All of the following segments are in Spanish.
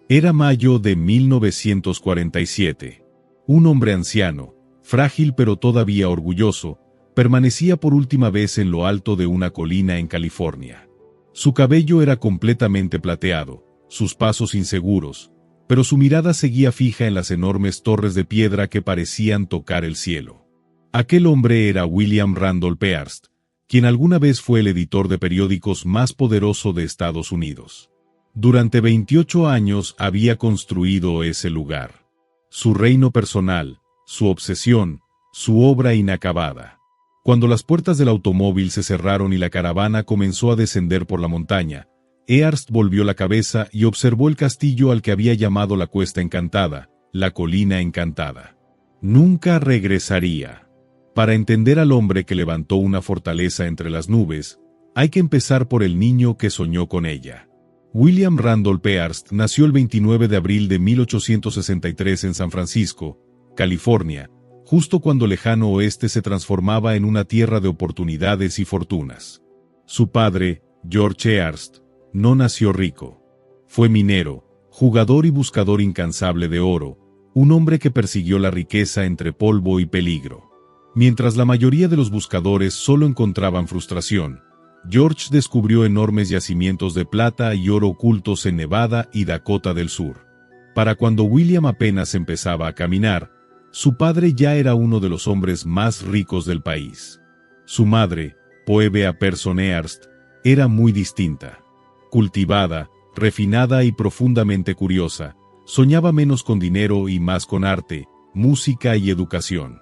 Era mayo de 1947. Un hombre anciano, frágil pero todavía orgulloso, permanecía por última vez en lo alto de una colina en California. Su cabello era completamente plateado, sus pasos inseguros, pero su mirada seguía fija en las enormes torres de piedra que parecían tocar el cielo. Aquel hombre era William Randolph Hearst, quien alguna vez fue el editor de periódicos más poderoso de Estados Unidos. Durante 28 años había construido ese lugar. Su reino personal, su obsesión, su obra inacabada. Cuando las puertas del automóvil se cerraron y la caravana comenzó a descender por la montaña, Hearst volvió la cabeza y observó el castillo al que había llamado la Cuesta Encantada, la Colina Encantada. Nunca regresaría. Para entender al hombre que levantó una fortaleza entre las nubes, hay que empezar por el niño que soñó con ella. William Randolph Hearst nació el 29 de abril de 1863 en San Francisco, California, justo cuando el lejano oeste se transformaba en una tierra de oportunidades y fortunas. Su padre, George Hearst, no nació rico. Fue minero, jugador y buscador incansable de oro, un hombre que persiguió la riqueza entre polvo y peligro. Mientras la mayoría de los buscadores solo encontraban frustración, George descubrió enormes yacimientos de plata y oro ocultos en Nevada y Dakota del Sur. Para cuando William apenas empezaba a caminar, su padre ya era uno de los hombres más ricos del país. Su madre, Phoebe Apperson Hearst, era muy distinta. Cultivada, refinada y profundamente curiosa, soñaba menos con dinero y más con arte, música y educación.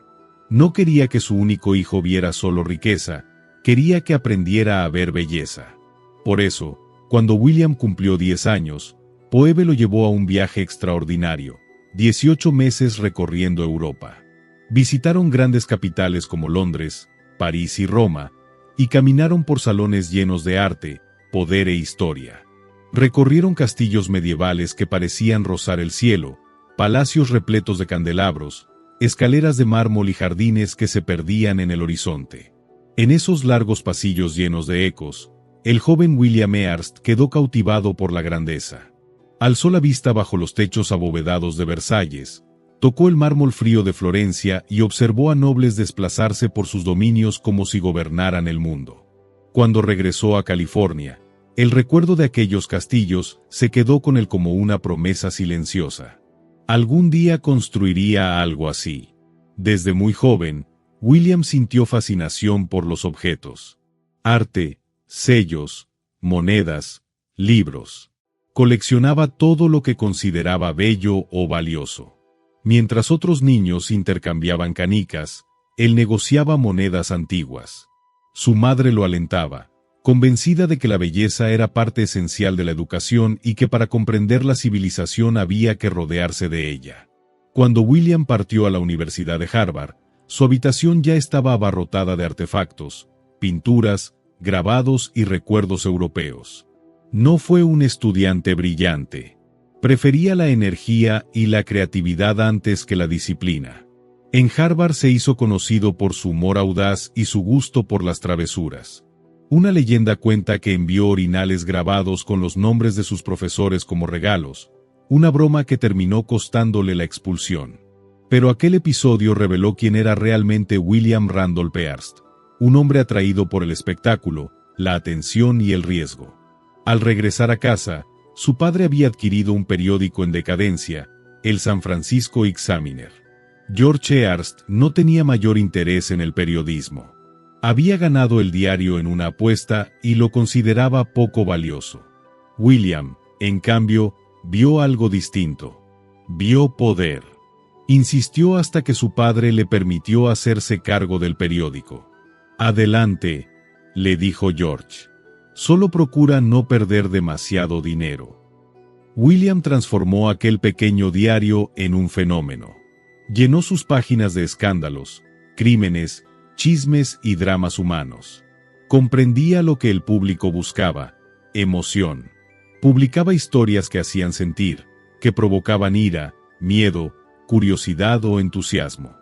No quería que su único hijo viera solo riqueza, quería que aprendiera a ver belleza. Por eso, cuando William cumplió 10 años, Phoebe lo llevó a un viaje extraordinario, 18 meses recorriendo Europa. Visitaron grandes capitales como Londres, París y Roma, y caminaron por salones llenos de arte, poder e historia. Recorrieron castillos medievales que parecían rozar el cielo, palacios repletos de candelabros, escaleras de mármol y jardines que se perdían en el horizonte. En esos largos pasillos llenos de ecos, el joven William Hearst quedó cautivado por la grandeza. Alzó la vista bajo los techos abovedados de Versalles, tocó el mármol frío de Florencia y observó a nobles desplazarse por sus dominios como si gobernaran el mundo. Cuando regresó a California, el recuerdo de aquellos castillos se quedó con él como una promesa silenciosa. Algún día construiría algo así. Desde muy joven, William sintió fascinación por los objetos. Arte, sellos, monedas, libros. Coleccionaba todo lo que consideraba bello o valioso. Mientras otros niños intercambiaban canicas, él negociaba monedas antiguas. Su madre lo alentaba, convencida de que la belleza era parte esencial de la educación y que para comprender la civilización había que rodearse de ella. Cuando William partió a la Universidad de Harvard, su habitación ya estaba abarrotada de artefactos, pinturas, grabados y recuerdos europeos. No fue un estudiante brillante. Prefería la energía y la creatividad antes que la disciplina. En Harvard se hizo conocido por su humor audaz y su gusto por las travesuras. Una leyenda cuenta que envió orinales grabados con los nombres de sus profesores como regalos, una broma que terminó costándole la expulsión. Pero aquel episodio reveló quién era realmente William Randolph Hearst, un hombre atraído por el espectáculo, la atención y el riesgo. Al regresar a casa, su padre había adquirido un periódico en decadencia, el San Francisco Examiner. George Hearst no tenía mayor interés en el periodismo. Había ganado el diario en una apuesta y lo consideraba poco valioso. William, en cambio, vio algo distinto. Vio poder. Insistió hasta que su padre le permitió hacerse cargo del periódico. «Adelante», le dijo George. «Solo procura no perder demasiado dinero». William transformó aquel pequeño diario en un fenómeno. Llenó sus páginas de escándalos, crímenes, chismes y dramas humanos. Comprendía lo que el público buscaba: emoción. Publicaba historias que hacían sentir, que provocaban ira, miedo, curiosidad o entusiasmo.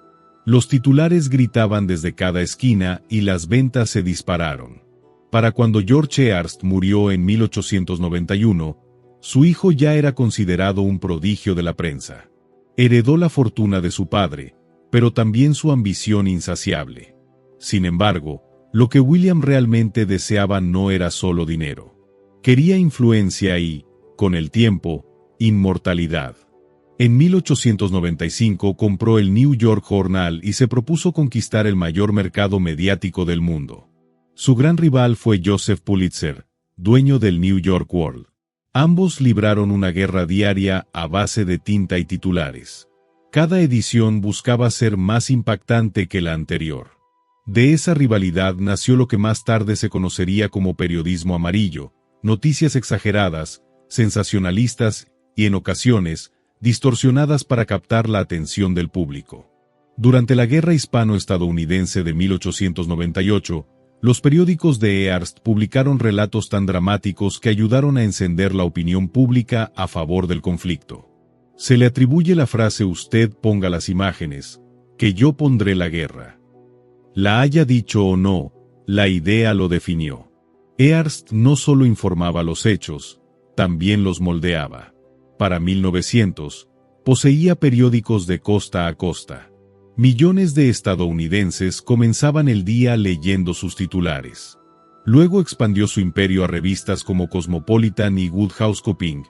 Los titulares gritaban desde cada esquina y las ventas se dispararon. Para cuando George Hearst murió en 1891, Su hijo ya era considerado un prodigio de la prensa. Heredó la fortuna de su padre, pero también su ambición insaciable. Sin embargo, lo que William realmente deseaba no era solo dinero. Quería influencia y, con el tiempo, inmortalidad. En 1895 compró el New York Journal y se propuso conquistar el mayor mercado mediático del mundo. Su gran rival fue Joseph Pulitzer, dueño del New York World. Ambos libraron una guerra diaria a base de tinta y titulares. Cada edición buscaba ser más impactante que la anterior. De esa rivalidad nació lo que más tarde se conocería como periodismo amarillo, noticias exageradas, sensacionalistas y, en ocasiones, distorsionadas para captar la atención del público. Durante la Guerra Hispano-Estadounidense de 1898, los periódicos de Hearst publicaron relatos tan dramáticos que ayudaron a encender la opinión pública a favor del conflicto. Se le atribuye la frase "usted ponga las imágenes, que yo pondré la guerra". La haya dicho o no, la idea lo definió. Hearst no solo informaba los hechos, también los moldeaba. Para 1900, poseía periódicos de costa a costa. Millones de estadounidenses comenzaban el día leyendo sus titulares. Luego expandió su imperio a revistas como Cosmopolitan y Woodhouse Coping,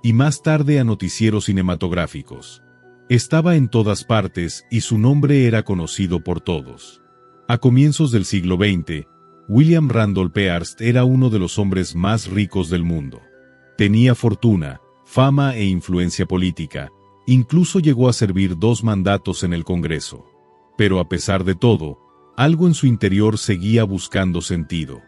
y más tarde a noticieros cinematográficos. Estaba en todas partes y su nombre era conocido por todos. A comienzos del siglo XX, William Randolph Hearst era uno de los hombres más ricos del mundo. Tenía fortuna, fama e influencia política. Incluso llegó a servir 2 mandatos en el Congreso. Pero a pesar de todo, algo en su interior seguía buscando sentido.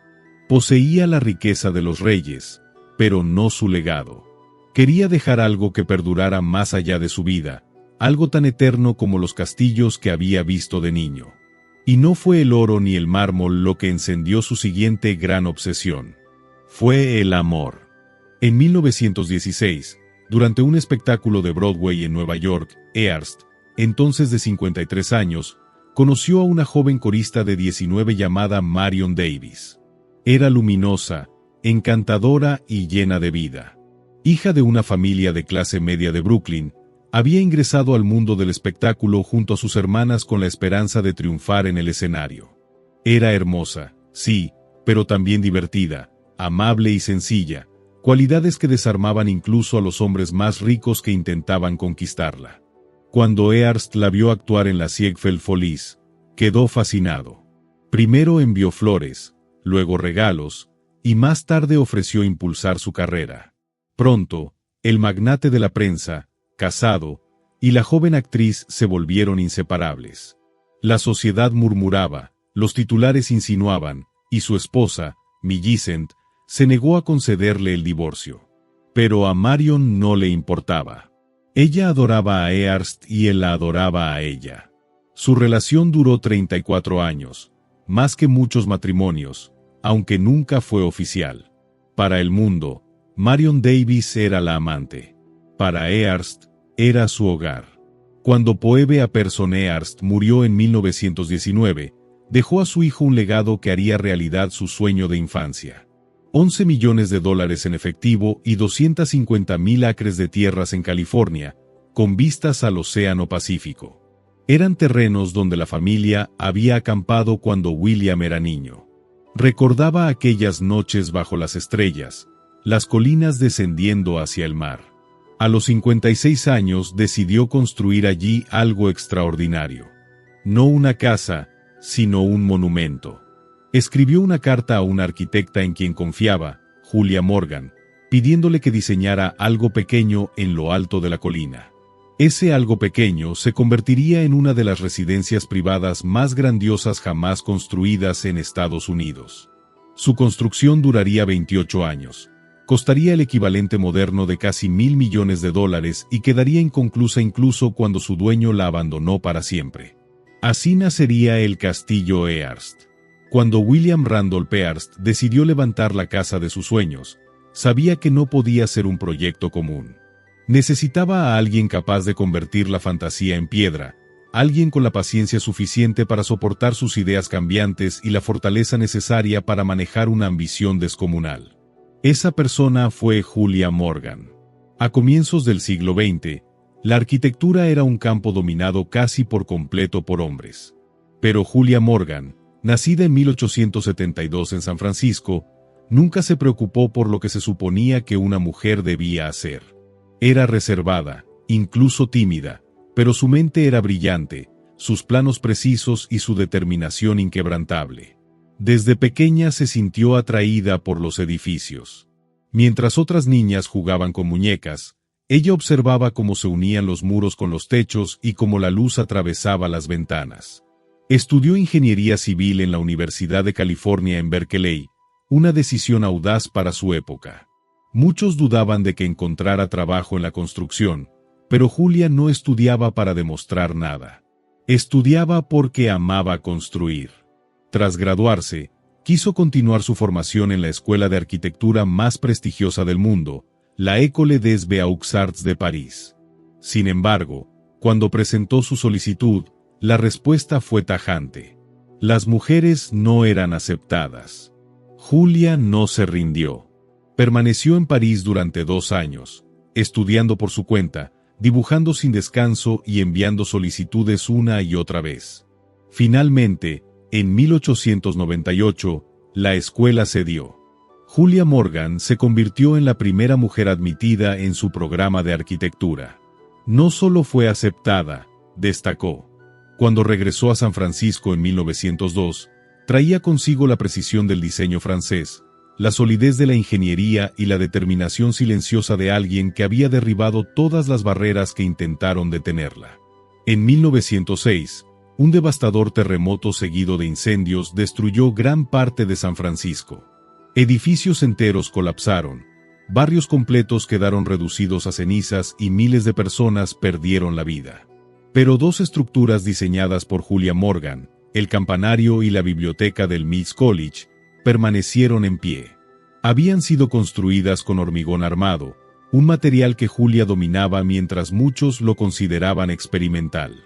Poseía la riqueza de los reyes, pero no su legado. Quería dejar algo que perdurara más allá de su vida, algo tan eterno como los castillos que había visto de niño. Y no fue el oro ni el mármol lo que encendió su siguiente gran obsesión. Fue el amor. En 1916, durante un espectáculo de Broadway en Nueva York, Hearst, entonces de 53 años, conoció a una joven corista de 19 llamada Marion Davies. Era luminosa, encantadora y llena de vida. Hija de una familia de clase media de Brooklyn, había ingresado al mundo del espectáculo junto a sus hermanas con la esperanza de triunfar en el escenario. Era hermosa, sí, pero también divertida, amable y sencilla, cualidades que desarmaban incluso a los hombres más ricos que intentaban conquistarla. Cuando Hearst la vio actuar en la Ziegfeld Follies, quedó fascinado. Primero envió flores, luego regalos, y más tarde ofreció impulsar su carrera. Pronto, el magnate de la prensa, casado, y la joven actriz se volvieron inseparables. La sociedad murmuraba, los titulares insinuaban, y su esposa, Millicent, se negó a concederle el divorcio. Pero a Marion no le importaba. Ella adoraba a Hearst y él la adoraba a ella. Su relación duró 34 años, más que muchos matrimonios, aunque nunca fue oficial. Para el mundo, Marion Davies era la amante. Para Hearst, era su hogar. Cuando Phoebe Apperson Hearst murió en 1919, dejó a su hijo un legado que haría realidad su sueño de infancia. $11 millones en efectivo y 250,000 acres de tierras en California, con vistas al Océano Pacífico. Eran terrenos donde la familia había acampado cuando William era niño. Recordaba aquellas noches bajo las estrellas, las colinas descendiendo hacia el mar. A los 56 años decidió construir allí algo extraordinario. No una casa, sino un monumento. Escribió una carta a una arquitecta en quien confiaba, Julia Morgan, pidiéndole que diseñara algo pequeño en lo alto de la colina. Ese algo pequeño se convertiría en una de las residencias privadas más grandiosas jamás construidas en Estados Unidos. Su construcción duraría 28 años. Costaría el equivalente moderno de casi $1,000 millones y quedaría inconclusa incluso cuando su dueño la abandonó para siempre. Así nacería el Castillo Hearst. Cuando William Randolph Hearst decidió levantar la casa de sus sueños, sabía que no podía ser un proyecto común. Necesitaba a alguien capaz de convertir la fantasía en piedra, alguien con la paciencia suficiente para soportar sus ideas cambiantes y la fortaleza necesaria para manejar una ambición descomunal. Esa persona fue Julia Morgan. A comienzos del siglo XX, la arquitectura era un campo dominado casi por completo por hombres. Pero Julia Morgan, nacida en 1872 en San Francisco, nunca se preocupó por lo que se suponía que una mujer debía hacer. Era reservada, incluso tímida, pero su mente era brillante, sus planos precisos y su determinación inquebrantable. Desde pequeña se sintió atraída por los edificios. Mientras otras niñas jugaban con muñecas, ella observaba cómo se unían los muros con los techos y cómo la luz atravesaba las ventanas. Estudió ingeniería civil en la Universidad de California en Berkeley, una decisión audaz para su época. Muchos dudaban de que encontrara trabajo en la construcción, pero Julia no estudiaba para demostrar nada. Estudiaba porque amaba construir. Tras graduarse, quiso continuar su formación en la escuela de arquitectura más prestigiosa del mundo, la École des Beaux-Arts de París. Sin embargo, cuando presentó su solicitud, la respuesta fue tajante. Las mujeres no eran aceptadas. Julia no se rindió. Permaneció en París durante 2 años, estudiando por su cuenta, dibujando sin descanso y enviando solicitudes una y otra vez. Finalmente, en 1898, la escuela cedió. Julia Morgan se convirtió en la primera mujer admitida en su programa de arquitectura. No solo fue aceptada, destacó. Cuando regresó a San Francisco en 1902, traía consigo la precisión del diseño francés, la solidez de la ingeniería y la determinación silenciosa de alguien que había derribado todas las barreras que intentaron detenerla. En 1906, un devastador terremoto seguido de incendios destruyó gran parte de San Francisco. Edificios enteros colapsaron, barrios completos quedaron reducidos a cenizas y miles de personas perdieron la vida. Pero 2 estructuras diseñadas por Julia Morgan, el campanario y la biblioteca del Mills College, permanecieron en pie. Habían sido construidas con hormigón armado, un material que Julia dominaba mientras muchos lo consideraban experimental.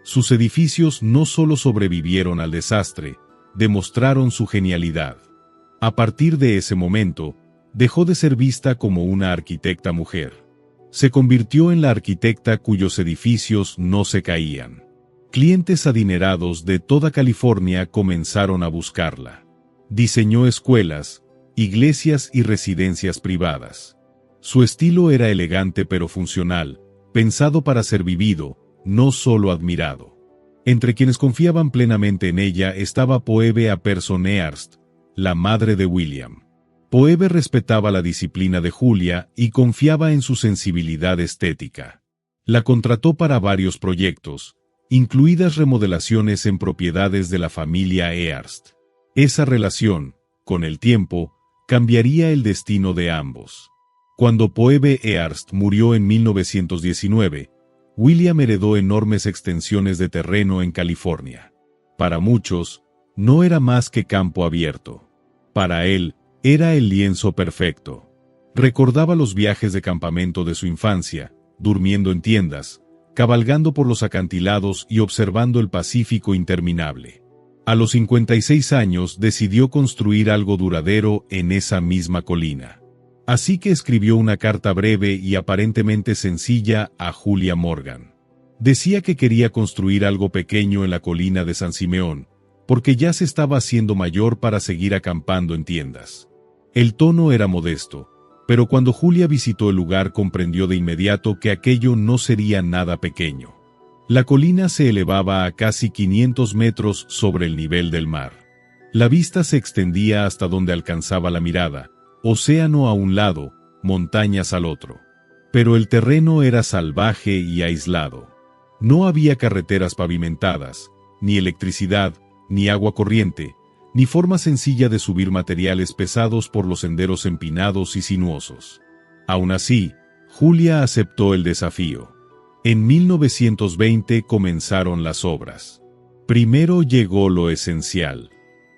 Sus edificios no solo sobrevivieron al desastre, demostraron su genialidad. A partir de ese momento, dejó de ser vista como una arquitecta mujer. Se convirtió en la arquitecta cuyos edificios no se caían. Clientes adinerados de toda California comenzaron a buscarla. Diseñó escuelas, iglesias y residencias privadas. Su estilo era elegante pero funcional, pensado para ser vivido, no solo admirado. Entre quienes confiaban plenamente en ella estaba Phoebe Apperson Earst, la madre de William. Phoebe respetaba la disciplina de Julia y confiaba en su sensibilidad estética. La contrató para varios proyectos, incluidas remodelaciones en propiedades de la familia Earst. Esa relación, con el tiempo, cambiaría el destino de ambos. Cuando Phoebe Earst murió en 1919, William heredó enormes extensiones de terreno en California. Para muchos, no era más que campo abierto. Para él, era el lienzo perfecto. Recordaba los viajes de campamento de su infancia, durmiendo en tiendas, cabalgando por los acantilados y observando el Pacífico interminable. A los 56 años decidió construir algo duradero en esa misma colina. Así que escribió una carta breve y aparentemente sencilla a Julia Morgan. Decía que quería construir algo pequeño en la colina de San Simeón, porque ya se estaba haciendo mayor para seguir acampando en tiendas. El tono era modesto, pero cuando Julia visitó el lugar comprendió de inmediato que aquello no sería nada pequeño. La colina se elevaba a casi 500 metros sobre el nivel del mar. La vista se extendía hasta donde alcanzaba la mirada, océano a un lado, montañas al otro. Pero el terreno era salvaje y aislado. No había carreteras pavimentadas, ni electricidad, ni agua corriente, ni forma sencilla de subir materiales pesados por los senderos empinados y sinuosos. Aún así, Julia aceptó el desafío. En 1920 comenzaron las obras. Primero llegó lo esencial: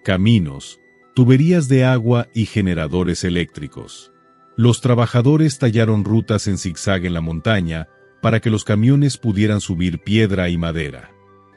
caminos, tuberías de agua y generadores eléctricos. Los trabajadores tallaron rutas en zigzag en la montaña para que los camiones pudieran subir piedra y madera.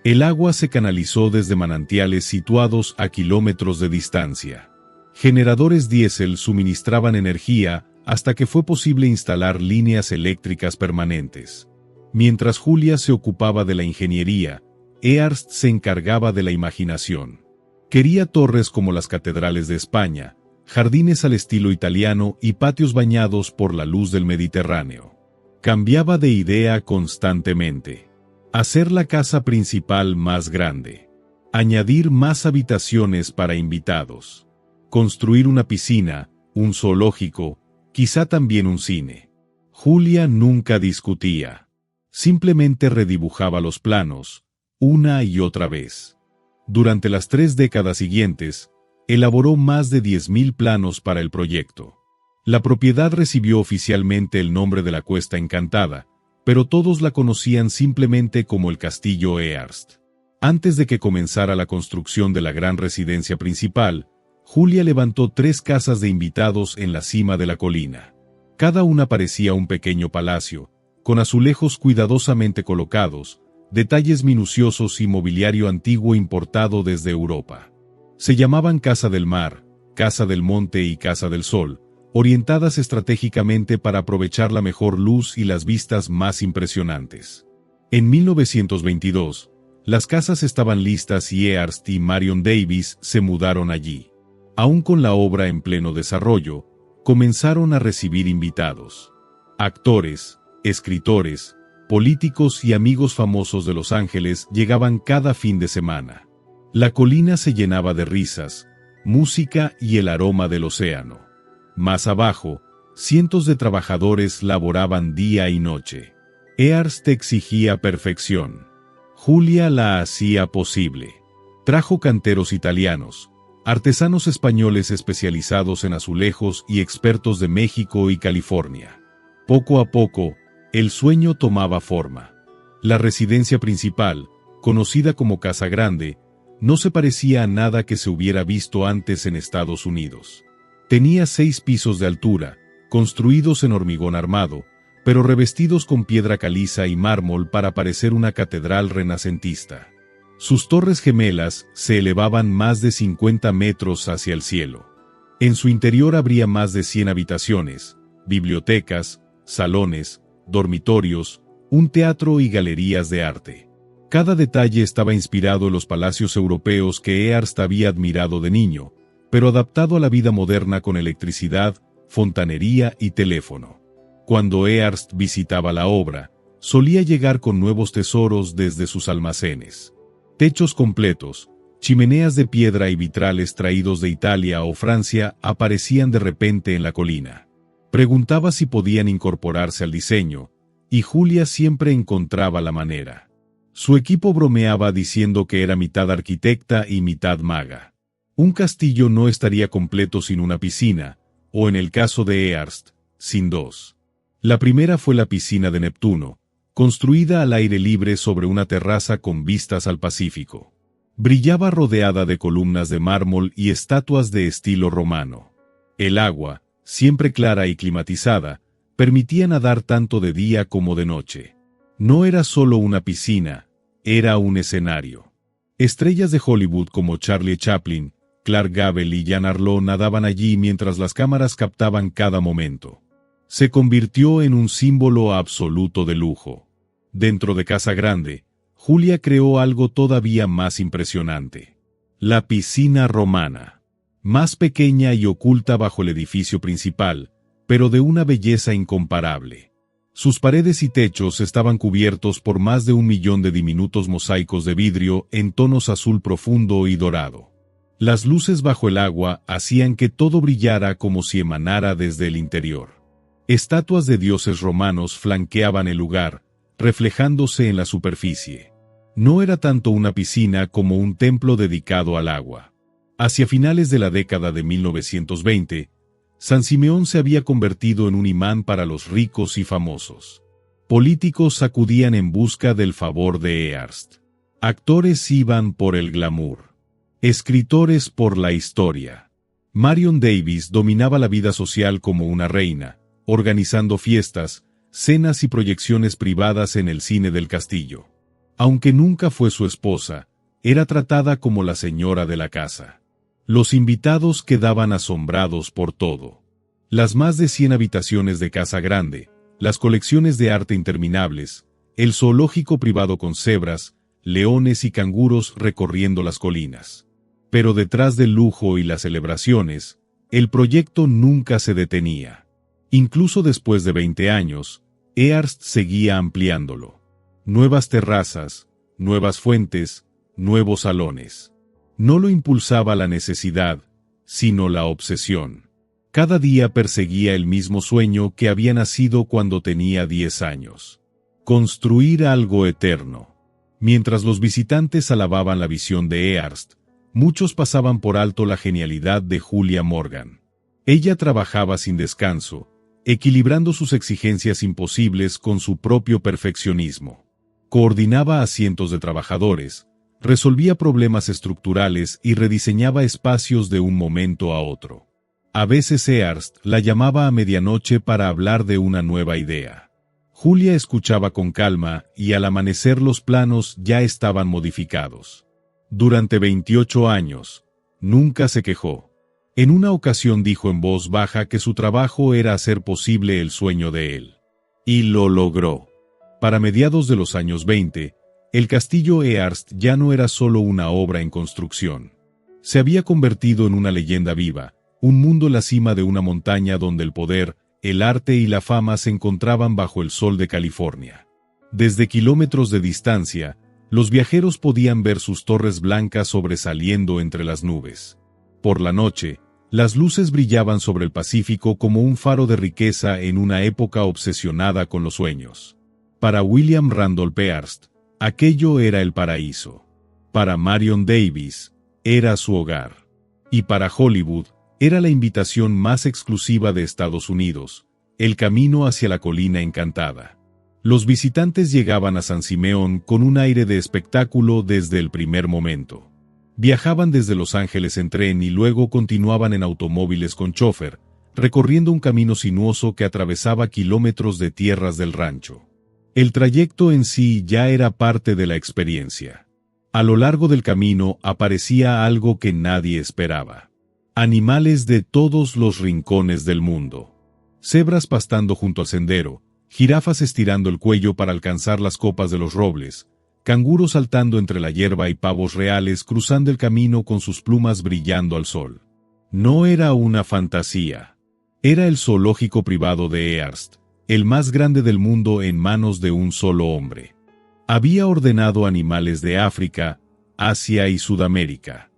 El agua se canalizó desde manantiales situados a kilómetros de distancia. Generadores diésel suministraban energía hasta que fue posible instalar líneas eléctricas permanentes. Mientras Julia se ocupaba de la ingeniería, Earst se encargaba de la imaginación. Quería torres como las catedrales de España, jardines al estilo italiano y patios bañados por la luz del Mediterráneo. Cambiaba de idea constantemente. Hacer la casa principal más grande. Añadir más habitaciones para invitados. Construir una piscina, un zoológico, quizá también un cine. Julia nunca discutía. Simplemente redibujaba los planos, una y otra vez. Durante las 3 décadas siguientes, elaboró más de 10.000 planos para el proyecto. La propiedad recibió oficialmente el nombre de la Cuesta Encantada, pero todos la conocían simplemente como el Castillo Earst. Antes de que comenzara la construcción de la gran residencia principal, Julia levantó 3 casas de invitados en la cima de la colina. Cada una parecía un pequeño palacio, con azulejos cuidadosamente colocados, detalles minuciosos y mobiliario antiguo importado desde Europa. Se llamaban Casa del Mar, Casa del Monte y Casa del Sol, orientadas estratégicamente para aprovechar la mejor luz y las vistas más impresionantes. En 1922, las casas estaban listas y Earst y Marion Davies se mudaron allí. Aún con la obra en pleno desarrollo, comenzaron a recibir invitados. Actores, escritores, políticos y amigos famosos de Los Ángeles llegaban cada fin de semana. La colina se llenaba de risas, música y el aroma del océano. Más abajo, cientos de trabajadores laboraban día y noche. Earst exigía perfección. Julia la hacía posible. Trajo canteros italianos, artesanos españoles especializados en azulejos y expertos de México y California. Poco a poco, el sueño tomaba forma. La residencia principal, conocida como Casa Grande, no se parecía a nada que se hubiera visto antes en Estados Unidos. Tenía 6 pisos de altura, construidos en hormigón armado, pero revestidos con piedra caliza y mármol para parecer una catedral renacentista. Sus torres gemelas se elevaban más de 50 metros hacia el cielo. En su interior habría más de 100 habitaciones, bibliotecas, salones, dormitorios, un teatro y galerías de arte. Cada detalle estaba inspirado en los palacios europeos que Earst había admirado de niño, pero adaptado a la vida moderna con electricidad, fontanería y teléfono. Cuando Earst visitaba la obra, solía llegar con nuevos tesoros desde sus almacenes. Techos completos, chimeneas de piedra y vitrales traídos de Italia o Francia aparecían de repente en la colina. Preguntaba si podían incorporarse al diseño, y Julia siempre encontraba la manera. Su equipo bromeaba diciendo que era mitad arquitecta y mitad maga. Un castillo no estaría completo sin una piscina, o en el caso de Earst, sin 2. La primera fue la piscina de Neptuno, construida al aire libre sobre una terraza con vistas al Pacífico. Brillaba rodeada de columnas de mármol y estatuas de estilo romano. El agua, siempre clara y climatizada, permitía nadar tanto de día como de noche. No era solo una piscina, era un escenario. Estrellas de Hollywood como Charlie Chaplin, Clark Gable y Jean Arlo nadaban allí mientras las cámaras captaban cada momento. Se convirtió en un símbolo absoluto de lujo. Dentro de Casa Grande, Julia creó algo todavía más impresionante. La piscina romana. Más pequeña y oculta bajo el edificio principal, pero de una belleza incomparable. Sus paredes y techos estaban cubiertos por más de 1 millón de diminutos mosaicos de vidrio en tonos azul profundo y dorado. Las luces bajo el agua hacían que todo brillara como si emanara desde el interior. Estatuas de dioses romanos flanqueaban el lugar, reflejándose en la superficie. No era tanto una piscina como un templo dedicado al agua. Hacia finales de la década de 1920, San Simeón se había convertido en un imán para los ricos y famosos. Políticos acudían en busca del favor de Earst. Actores iban por el glamour. Escritores por la historia. Marion Davies dominaba la vida social como una reina, organizando fiestas, cenas y proyecciones privadas en el cine del castillo. Aunque nunca fue su esposa, era tratada como la señora de la casa. Los invitados quedaban asombrados por todo. Las más de 100 habitaciones de casa grande, las colecciones de arte interminables, el zoológico privado con cebras, leones y canguros recorriendo las colinas. Pero detrás del lujo y las celebraciones, el proyecto nunca se detenía. Incluso después de 20 años, Earst seguía ampliándolo. Nuevas terrazas, nuevas fuentes, nuevos salones. No lo impulsaba la necesidad, sino la obsesión. Cada día perseguía el mismo sueño que había nacido cuando tenía 10 años. Construir algo eterno. Mientras los visitantes alababan la visión de Earst, muchos pasaban por alto la genialidad de Julia Morgan. Ella trabajaba sin descanso, equilibrando sus exigencias imposibles con su propio perfeccionismo. Coordinaba a cientos de trabajadores, resolvía problemas estructurales y rediseñaba espacios de un momento a otro. A veces Earst la llamaba a medianoche para hablar de una nueva idea. Julia escuchaba con calma y al amanecer los planos ya estaban modificados. Durante 28 años, nunca se quejó. En una ocasión dijo en voz baja que su trabajo era hacer posible el sueño de él. Y lo logró. Para mediados de los años 20, el castillo Earst ya no era solo una obra en construcción. Se había convertido en una leyenda viva, un mundo en la cima de una montaña donde el poder, el arte y la fama se encontraban bajo el sol de California. Desde kilómetros de distancia, los viajeros podían ver sus torres blancas sobresaliendo entre las nubes. Por la noche, las luces brillaban sobre el Pacífico como un faro de riqueza en una época obsesionada con los sueños. Para William Randolph Hearst, aquello era el paraíso. Para Marion Davies, era su hogar. Y para Hollywood, era la invitación más exclusiva de Estados Unidos, el camino hacia la colina encantada. Los visitantes llegaban a San Simeón con un aire de espectáculo desde el primer momento. Viajaban desde Los Ángeles en tren y luego continuaban en automóviles con chofer, recorriendo un camino sinuoso que atravesaba kilómetros de tierras del rancho. El trayecto en sí ya era parte de la experiencia. A lo largo del camino aparecía algo que nadie esperaba. Animales de todos los rincones del mundo. Cebras pastando junto al sendero, jirafas estirando el cuello para alcanzar las copas de los robles, canguros saltando entre la hierba y pavos reales cruzando el camino con sus plumas brillando al sol. No era una fantasía. Era el zoológico privado de Earst, el más grande del mundo en manos de un solo hombre. Había ordenado animales de África, Asia y Sudamérica.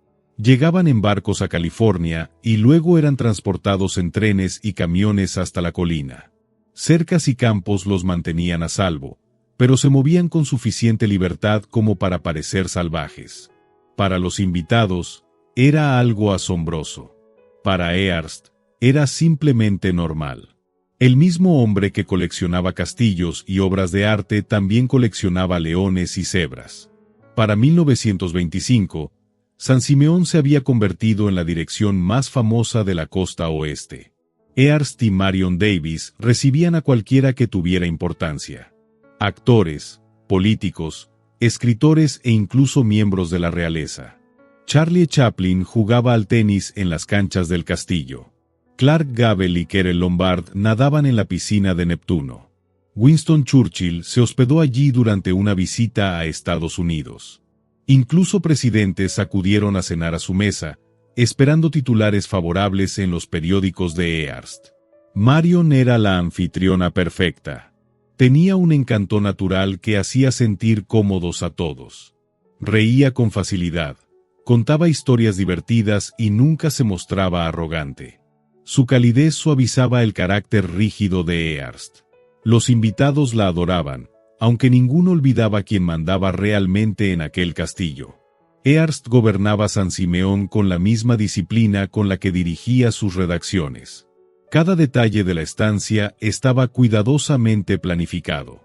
Llegaban en barcos a California y luego eran transportados en trenes y camiones hasta la colina. Cercas y campos los mantenían a salvo, pero se movían con suficiente libertad como para parecer salvajes. Para los invitados, era algo asombroso. Para Earst, era simplemente normal. El mismo hombre que coleccionaba castillos y obras de arte también coleccionaba leones y cebras. Para 1925, San Simeón se había convertido en la dirección más famosa de la costa oeste. Earst y Marion Davies recibían a cualquiera que tuviera importancia. Actores, políticos, escritores e incluso miembros de la realeza. Charlie Chaplin jugaba al tenis en las canchas del castillo. Clark Gable y Kerel Lombard nadaban en la piscina de Neptuno. Winston Churchill se hospedó allí durante una visita a Estados Unidos. Incluso presidentes acudieron a cenar a su mesa, esperando titulares favorables en los periódicos de Earst. Marion era la anfitriona perfecta. Tenía un encanto natural que hacía sentir cómodos a todos. Reía con facilidad, contaba historias divertidas y nunca se mostraba arrogante. Su calidez suavizaba el carácter rígido de Earst. Los invitados la adoraban, aunque ninguno olvidaba quién mandaba realmente en aquel castillo. Earst gobernaba San Simeón con la misma disciplina con la que dirigía sus redacciones. Cada detalle de la estancia estaba cuidadosamente planificado.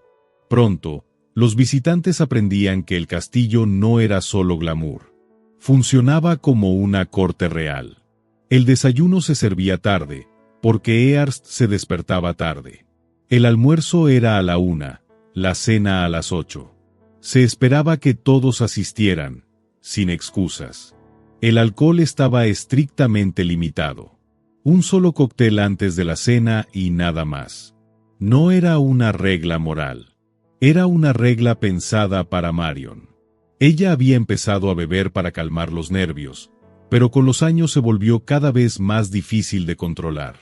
Pronto, los visitantes aprendían que el castillo no era solo glamour. Funcionaba como una corte real. El desayuno se servía tarde, porque Earst se despertaba tarde. El almuerzo era a la 1, la cena a las 8. Se esperaba que todos asistieran, sin excusas. El alcohol estaba estrictamente limitado. Un solo cóctel antes de la cena y nada más. No era una regla moral. Era una regla pensada para Marion. Ella había empezado a beber para calmar los nervios, pero con los años se volvió cada vez más difícil de controlar.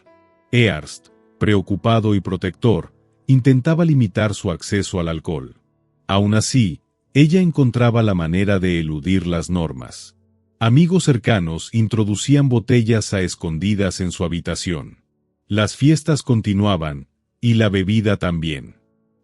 Earst, preocupado y protector, intentaba limitar su acceso al alcohol. Aún así, ella encontraba la manera de eludir las normas. Amigos cercanos introducían botellas a escondidas en su habitación. Las fiestas continuaban, y la bebida también.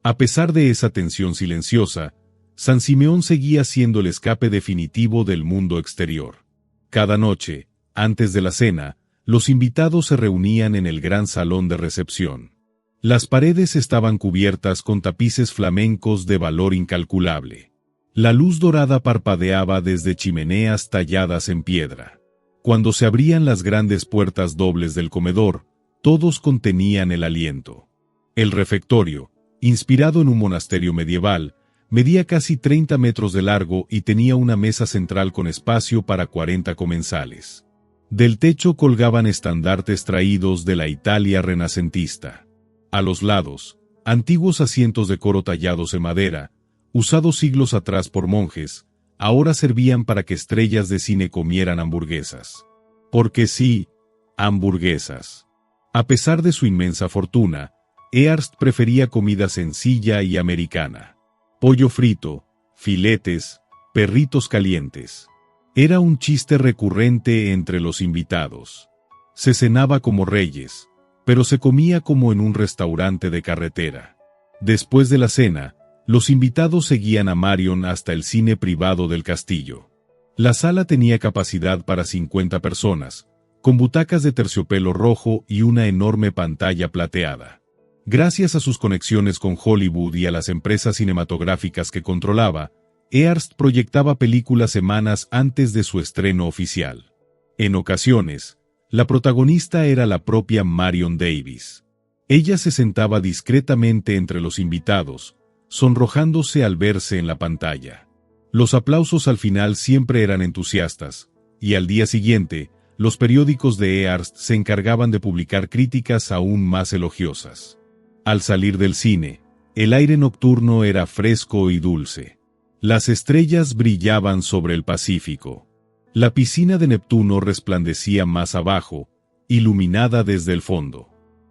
A pesar de esa tensión silenciosa, San Simeón seguía siendo el escape definitivo del mundo exterior. Cada noche, antes de la cena, los invitados se reunían en el gran salón de recepción. Las paredes estaban cubiertas con tapices flamencos de valor incalculable. La luz dorada parpadeaba desde chimeneas talladas en piedra. Cuando se abrían las grandes puertas dobles del comedor, todos contenían el aliento. El refectorio, inspirado en un monasterio medieval, medía casi 30 metros de largo y tenía una mesa central con espacio para 40 comensales. Del techo colgaban estandartes traídos de la Italia renacentista. A los lados, antiguos asientos de coro tallados en madera, usados siglos atrás por monjes, ahora servían para que estrellas de cine comieran hamburguesas. Porque sí, hamburguesas. A pesar de su inmensa fortuna, Earst prefería comida sencilla y americana. Pollo frito, filetes, perritos calientes. Era un chiste recurrente entre los invitados. Se cenaba como reyes, pero se comía como en un restaurante de carretera. Después de la cena, los invitados seguían a Marion hasta el cine privado del castillo. La sala tenía capacidad para 50 personas, con butacas de terciopelo rojo y una enorme pantalla plateada. Gracias a sus conexiones con Hollywood y a las empresas cinematográficas que controlaba, Earst proyectaba películas semanas antes de su estreno oficial. En ocasiones, la protagonista era la propia Marion Davies. Ella se sentaba discretamente entre los invitados, sonrojándose al verse en la pantalla. Los aplausos al final siempre eran entusiastas, y al día siguiente, los periódicos de Earst se encargaban de publicar críticas aún más elogiosas. Al salir del cine, el aire nocturno era fresco y dulce. Las estrellas brillaban sobre el Pacífico. La piscina de Neptuno resplandecía más abajo, iluminada desde el fondo.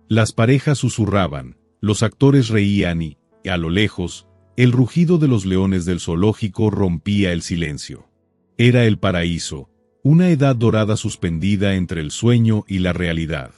Las parejas susurraban, los actores reían y, a lo lejos, el rugido de los leones del zoológico rompía el silencio. Era el paraíso, una edad dorada suspendida entre el sueño y la realidad.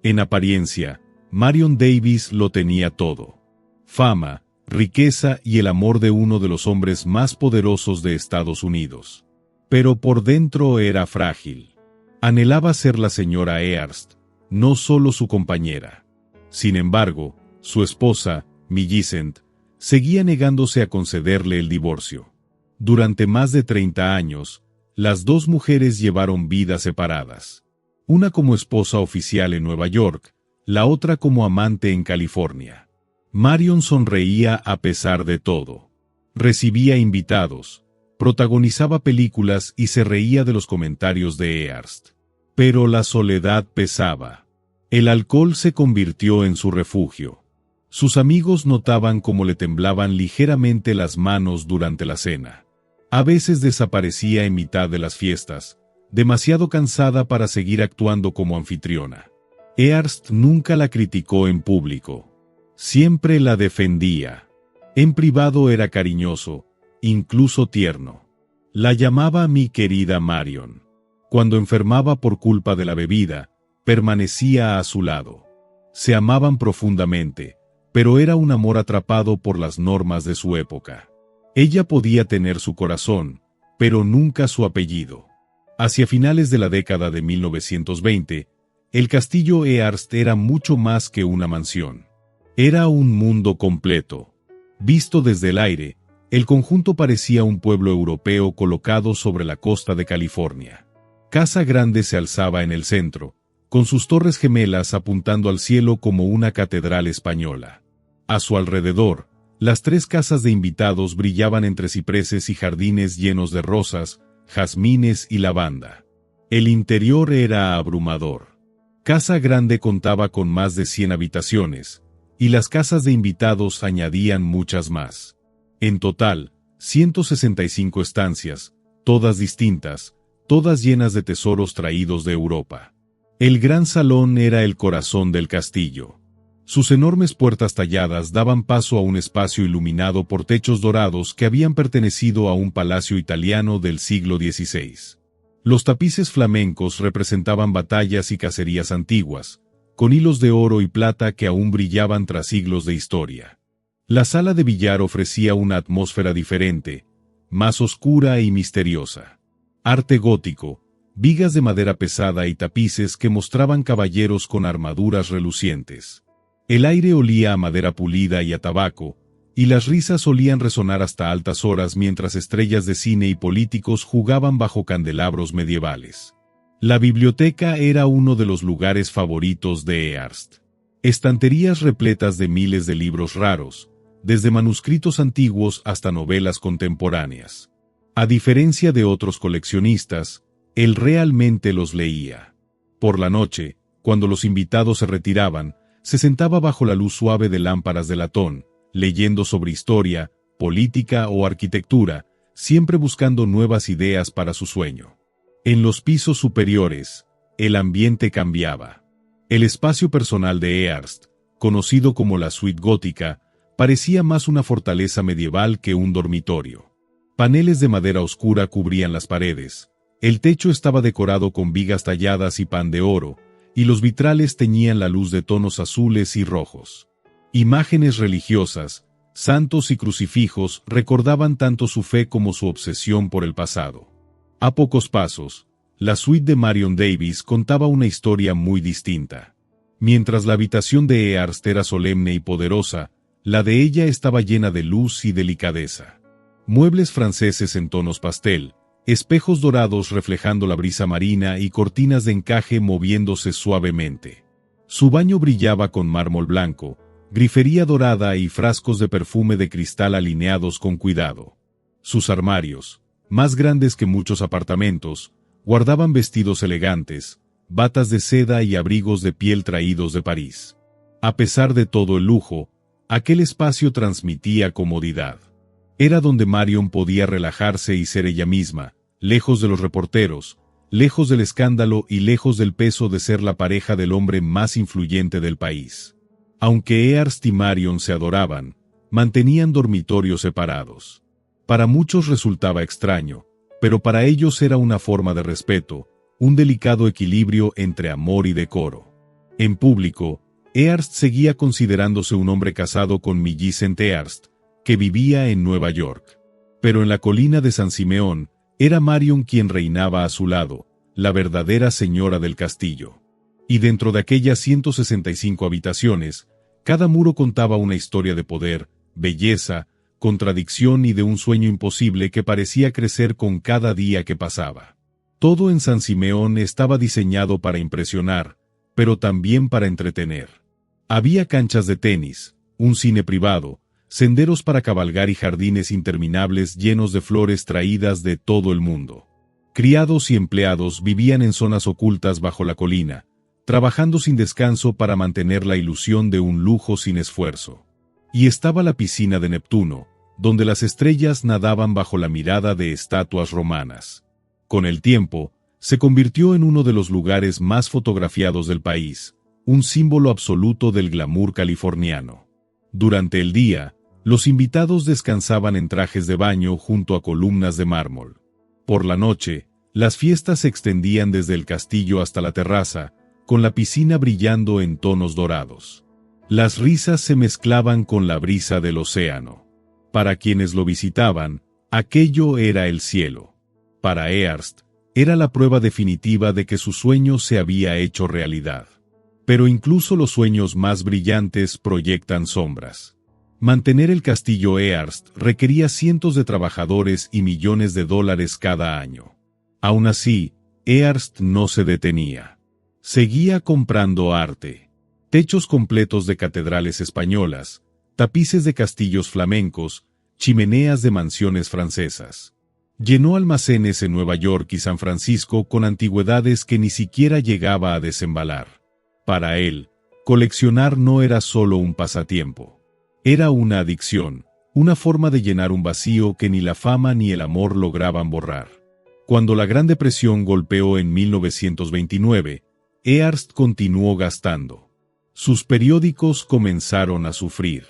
En apariencia, Marion Davies lo tenía todo. Fama, riqueza y el amor de uno de los hombres más poderosos de Estados Unidos. Pero por dentro era frágil. Anhelaba ser la señora Earst, no solo su compañera. Sin embargo, su esposa, Millicent, seguía negándose a concederle el divorcio. Durante más de 30 años, las dos mujeres llevaron vidas separadas. Una como esposa oficial en Nueva York, la otra como amante en California. Marion sonreía a pesar de todo. Recibía invitados, protagonizaba películas y se reía de los comentarios de Earst. Pero la soledad pesaba. El alcohol se convirtió en su refugio. Sus amigos notaban cómo le temblaban ligeramente las manos durante la cena. A veces desaparecía en mitad de las fiestas, demasiado cansada para seguir actuando como anfitriona. Earst nunca la criticó en público. Siempre la defendía. En privado era cariñoso, incluso tierno. La llamaba mi querida Marion. Cuando enfermaba por culpa de la bebida, permanecía a su lado. Se amaban profundamente, pero era un amor atrapado por las normas de su época. Ella podía tener su corazón, pero nunca su apellido. Hacia finales de la década de 1920, el castillo Earst era mucho más que una mansión. Era un mundo completo. Visto desde el aire, el conjunto parecía un pueblo europeo colocado sobre la costa de California. Casa Grande se alzaba en el centro, con sus torres gemelas apuntando al cielo como una catedral española. A su alrededor, las tres casas de invitados brillaban entre cipreses y jardines llenos de rosas, jazmines y lavanda. El interior era abrumador. Casa Grande contaba con más de 100 habitaciones, y las casas de invitados añadían muchas más. En total, 165 estancias, todas distintas, todas llenas de tesoros traídos de Europa. El gran salón era el corazón del castillo. Sus enormes puertas talladas daban paso a un espacio iluminado por techos dorados que habían pertenecido a un palacio italiano del siglo XVI. Los tapices flamencos representaban batallas y cacerías antiguas, con hilos de oro y plata que aún brillaban tras siglos de historia. La sala de billar ofrecía una atmósfera diferente, más oscura y misteriosa. Arte gótico, vigas de madera pesada y tapices que mostraban caballeros con armaduras relucientes. El aire olía a madera pulida y a tabaco, y las risas solían resonar hasta altas horas mientras estrellas de cine y políticos jugaban bajo candelabros medievales. La biblioteca era uno de los lugares favoritos de Earst. Estanterías repletas de miles de libros raros, desde manuscritos antiguos hasta novelas contemporáneas. A diferencia de otros coleccionistas, él realmente los leía. Por la noche, cuando los invitados se retiraban, se sentaba bajo la luz suave de lámparas de latón, leyendo sobre historia, política o arquitectura, siempre buscando nuevas ideas para su sueño. En los pisos superiores, el ambiente cambiaba. El espacio personal de Earst, conocido como la suite gótica, parecía más una fortaleza medieval que un dormitorio. Paneles de madera oscura cubrían las paredes, el techo estaba decorado con vigas talladas y pan de oro, y los vitrales teñían la luz de tonos azules y rojos. Imágenes religiosas, santos y crucifijos recordaban tanto su fe como su obsesión por el pasado. A pocos pasos, la suite de Marion Davies contaba una historia muy distinta. Mientras la habitación de Earst era solemne y poderosa, la de ella estaba llena de luz y delicadeza. Muebles franceses en tonos pastel, espejos dorados reflejando la brisa marina y cortinas de encaje moviéndose suavemente. Su baño brillaba con mármol blanco, grifería dorada y frascos de perfume de cristal alineados con cuidado. Sus armarios, más grandes que muchos apartamentos, guardaban vestidos elegantes, batas de seda y abrigos de piel traídos de París. A pesar de todo el lujo, aquel espacio transmitía comodidad. Era donde Marion podía relajarse y ser ella misma, lejos de los reporteros, lejos del escándalo y lejos del peso de ser la pareja del hombre más influyente del país. Aunque Earst y Marion se adoraban, mantenían dormitorios separados. Para muchos resultaba extraño, pero para ellos era una forma de respeto, un delicado equilibrio entre amor y decoro. En público, Earst seguía considerándose un hombre casado con Millicent Earst, que vivía en Nueva York. Pero en la colina de San Simeón, era Marion quien reinaba a su lado, la verdadera señora del castillo. Y dentro de aquellas 165 habitaciones, cada muro contaba una historia de poder, belleza, contradicción y de un sueño imposible que parecía crecer con cada día que pasaba. Todo en San Simeón estaba diseñado para impresionar, pero también para entretener. Había canchas de tenis, un cine privado, senderos para cabalgar y jardines interminables llenos de flores traídas de todo el mundo. Criados y empleados vivían en zonas ocultas bajo la colina, trabajando sin descanso para mantener la ilusión de un lujo sin esfuerzo. Y estaba la piscina de Neptuno, donde las estrellas nadaban bajo la mirada de estatuas romanas. Con el tiempo, se convirtió en uno de los lugares más fotografiados del país, un símbolo absoluto del glamour californiano. Durante el día, los invitados descansaban en trajes de baño junto a columnas de mármol. Por la noche, las fiestas se extendían desde el castillo hasta la terraza, con la piscina brillando en tonos dorados. Las risas se mezclaban con la brisa del océano. Para quienes lo visitaban, aquello era el cielo. Para Earst, era la prueba definitiva de que su sueño se había hecho realidad. Pero incluso los sueños más brillantes proyectan sombras. Mantener el castillo Earst requería cientos de trabajadores y millones de dólares cada año. Aún así, Earst no se detenía. Seguía comprando arte. Techos completos de catedrales españolas, tapices de castillos flamencos, chimeneas de mansiones francesas. Llenó almacenes en Nueva York y San Francisco con antigüedades que ni siquiera llegaba a desembalar. Para él, coleccionar no era solo un pasatiempo. Era una adicción, una forma de llenar un vacío que ni la fama ni el amor lograban borrar. Cuando la Gran Depresión golpeó en 1929, Hearst continuó gastando. Sus periódicos comenzaron a sufrir.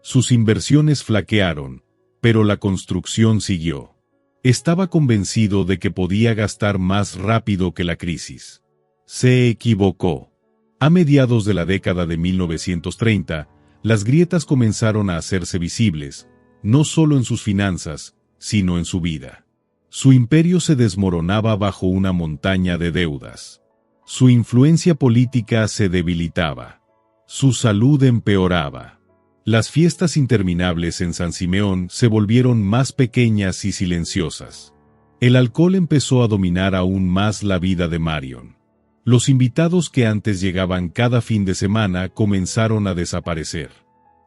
Sus inversiones flaquearon, pero la construcción siguió. Estaba convencido de que podía gastar más rápido que la crisis. Se equivocó. A mediados de la década de 1930, las grietas comenzaron a hacerse visibles, no solo en sus finanzas, sino en su vida. Su imperio se desmoronaba bajo una montaña de deudas. Su influencia política se debilitaba. Su salud empeoraba. Las fiestas interminables en San Simeón se volvieron más pequeñas y silenciosas. El alcohol empezó a dominar aún más la vida de Marion. Los invitados que antes llegaban cada fin de semana comenzaron a desaparecer.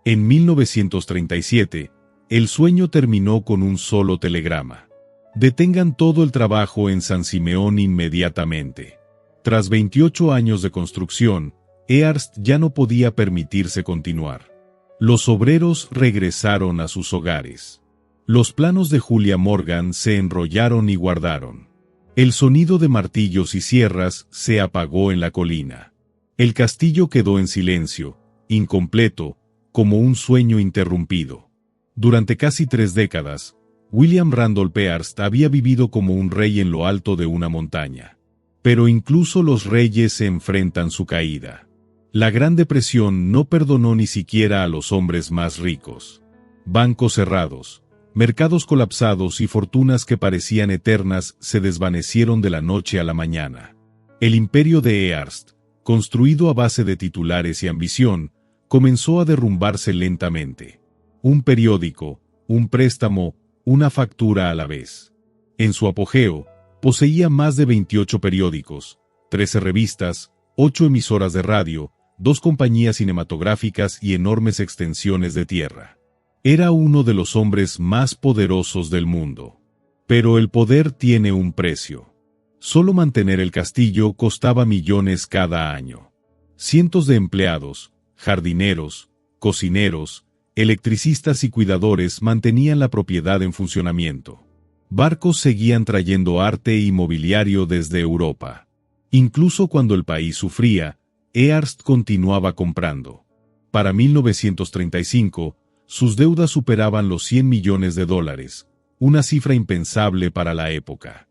En 1937, el sueño terminó con un solo telegrama. Detengan todo el trabajo en San Simeón inmediatamente. Tras 28 años de construcción, Hearst ya no podía permitirse continuar. Los obreros regresaron a sus hogares. Los planos de Julia Morgan se enrollaron y guardaron. El sonido de martillos y sierras se apagó en la colina. El castillo quedó en silencio, incompleto, como un sueño interrumpido. Durante casi 3 décadas, William Randolph Hearst había vivido como un rey en lo alto de una montaña. Pero incluso los reyes se enfrentan su caída. La Gran Depresión no perdonó ni siquiera a los hombres más ricos. Bancos cerrados, mercados colapsados y fortunas que parecían eternas se desvanecieron de la noche a la mañana. El imperio de Hearst, construido a base de titulares y ambición, comenzó a derrumbarse lentamente. Un periódico, un préstamo, una factura a la vez. En su apogeo, poseía más de 28 periódicos, 13 revistas, 8 emisoras de radio, 2 compañías cinematográficas y enormes extensiones de tierra. Era uno de los hombres más poderosos del mundo. Pero el poder tiene un precio. Solo mantener el castillo costaba millones cada año. Cientos de empleados, jardineros, cocineros, electricistas y cuidadores mantenían la propiedad en funcionamiento. Barcos seguían trayendo arte y mobiliario desde Europa. Incluso cuando el país sufría, Hearst continuaba comprando. Para 1935, sus deudas superaban los $100 millones, una cifra impensable para la época.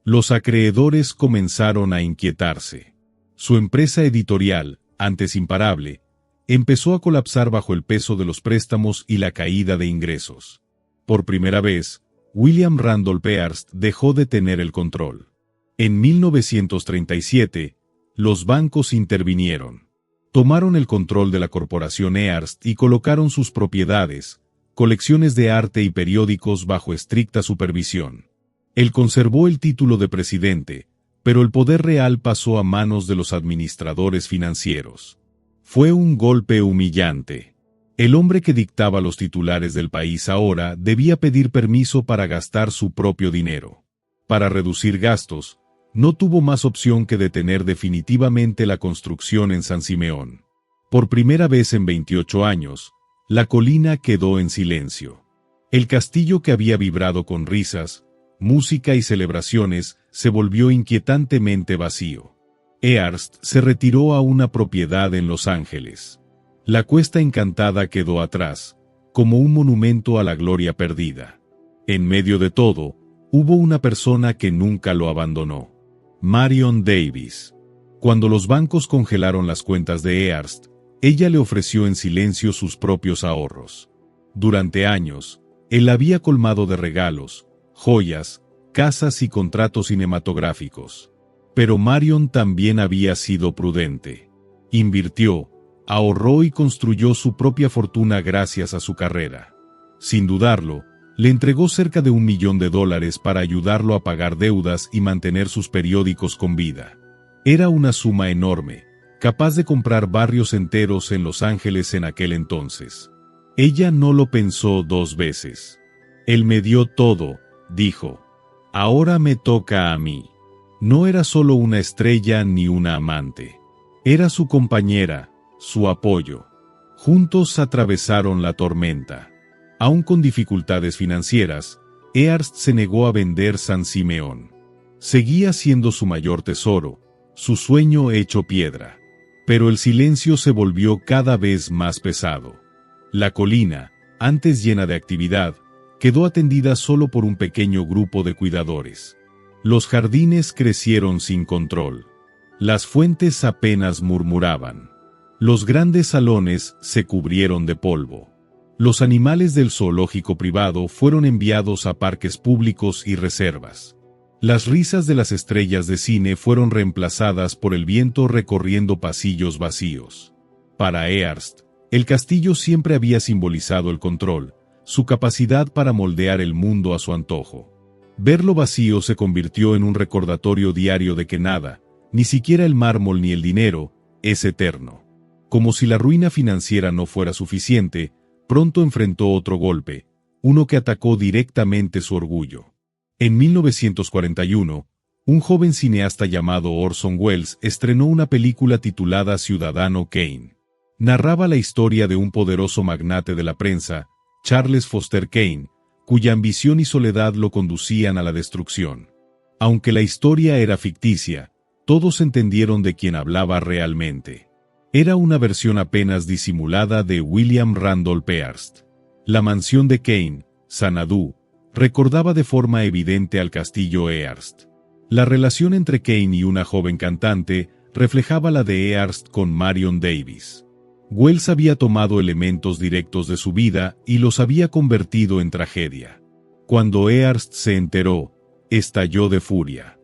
Los acreedores comenzaron a inquietarse. Su empresa editorial, antes imparable, empezó a colapsar bajo el peso de los préstamos y la caída de ingresos. Por primera vez, William Randolph Hearst dejó de tener el control. En 1937, los bancos intervinieron. Tomaron el control de la corporación Hearst y colocaron sus propiedades, colecciones de arte y periódicos bajo estricta supervisión. Él conservó el título de presidente, pero el poder real pasó a manos de los administradores financieros. Fue un golpe humillante. El hombre que dictaba los titulares del país ahora debía pedir permiso para gastar su propio dinero. Para reducir gastos, no tuvo más opción que detener definitivamente la construcción en San Simeón. Por primera vez en 28 años, la colina quedó en silencio. El castillo que había vibrado con risas, música y celebraciones se volvió inquietantemente vacío. Hearst se retiró a una propiedad en Los Ángeles. La Cuesta Encantada quedó atrás, como un monumento a la gloria perdida. En medio de todo, hubo una persona que nunca lo abandonó. Marion Davies. Cuando los bancos congelaron las cuentas de Hearst, ella le ofreció en silencio sus propios ahorros. Durante años, él la había colmado de regalos, joyas, casas y contratos cinematográficos. Pero Marion también había sido prudente. Invirtió, ahorró y construyó su propia fortuna gracias a su carrera. Sin dudarlo, le entregó cerca de $1 millón para ayudarlo a pagar deudas y mantener sus periódicos con vida. Era una suma enorme, capaz de comprar barrios enteros en Los Ángeles en aquel entonces. Ella no lo pensó 2 veces. Él me dio todo, dijo. Ahora me toca a mí. No era solo una estrella ni una amante. Era su compañera, su apoyo. Juntos atravesaron la tormenta. Aún con dificultades financieras, Earst se negó a vender San Simeón. Seguía siendo su mayor tesoro, su sueño hecho piedra. Pero el silencio se volvió cada vez más pesado. La colina, antes llena de actividad, quedó atendida solo por un pequeño grupo de cuidadores. Los jardines crecieron sin control. Las fuentes apenas murmuraban. Los grandes salones se cubrieron de polvo. Los animales del zoológico privado fueron enviados a parques públicos y reservas. Las risas de las estrellas de cine fueron reemplazadas por el viento recorriendo pasillos vacíos. Para Earst, el castillo siempre había simbolizado el control, su capacidad para moldear el mundo a su antojo. Verlo vacío se convirtió en un recordatorio diario de que nada, ni siquiera el mármol ni el dinero, es eterno. Como si la ruina financiera no fuera suficiente, pronto enfrentó otro golpe, uno que atacó directamente su orgullo. En 1941, un joven cineasta llamado Orson Welles estrenó una película titulada Ciudadano Kane. Narraba la historia de un poderoso magnate de la prensa, Charles Foster Kane, cuya ambición y soledad lo conducían a la destrucción. Aunque la historia era ficticia, todos entendieron de quién hablaba realmente. Era una versión apenas disimulada de William Randolph Hearst. La mansión de Kane, Xanadu, recordaba de forma evidente al castillo Hearst. La relación entre Kane y una joven cantante reflejaba la de Hearst con Marion Davies. Welles había tomado elementos directos de su vida y los había convertido en tragedia. Cuando Hearst se enteró, estalló de furia.